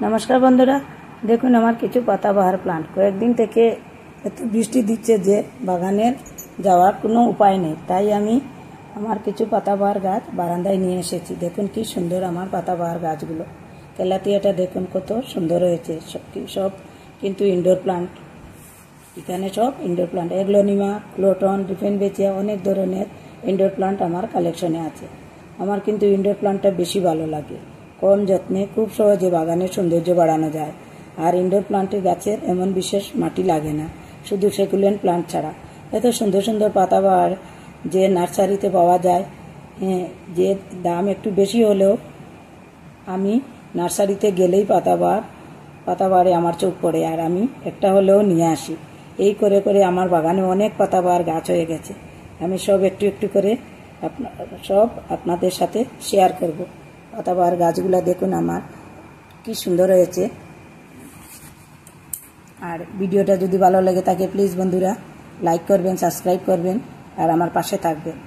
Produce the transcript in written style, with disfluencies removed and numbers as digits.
নমস্কার বন্ধুরা, দেখুন আমার কিছু পাতাবাহার প্লান্ট। কয়েকদিন থেকে এত বৃষ্টি দিচ্ছে যে বাগানের যাওয়ার কোনো উপায় নেই, তাই আমি আমার কিছু পাতাবাহার গাছ বারান্দায় নিয়ে এসেছি। দেখুন কি সুন্দর আমার পাতাবাহার গাছগুলো। তেলাপিয়াটা দেখুন কত সুন্দর হয়েছে। সব কিন্তু ইনডোর প্লান্ট। এখানে সব ইনডোর প্লান্ট, এগ্লোনিমা, ক্লোটন, ডিফেনবেচিয়া, অনেক ধরনের ইনডোর প্লান্ট আমার কালেকশনে আছে। আমার কিন্তু ইনডোর প্লান্টটা বেশি ভালো লাগে। কম যত্নে খুব সহজে বাগানের সৌন্দর্য বাড়ানো যায়। আর ইনডোর প্লান্টের গাছের এমন বিশেষ মাটি লাগে না, শুধু সেকুলেন্ট প্লান্ট ছাড়া। এত সুন্দর সুন্দর পাতাবাহার যে নার্সারিতে পাওয়া যায়, যে দাম একটু বেশি হলেও আমি নার্সারিতে গেলেই পাতাবাহারে আমার চোখ পড়ে, আর আমি একটা হলেও নিয়ে আসি। এই করে করে আমার বাগানে অনেক পাতাবাহার গাছ হয়ে গেছে। আমি সব একটু একটু করে সব আপনাদের সাথে শেয়ার করব। পাতাবাহার গাছগুলো দেখুন আমার কি সুন্দর হয়েছে। আর ভিডিওটা যদি ভালো লাগে থাকে প্লিজ বন্ধুরা লাইক করবেন, সাবস্ক্রাইব করবেন আর আমার পাশে থাকবেন।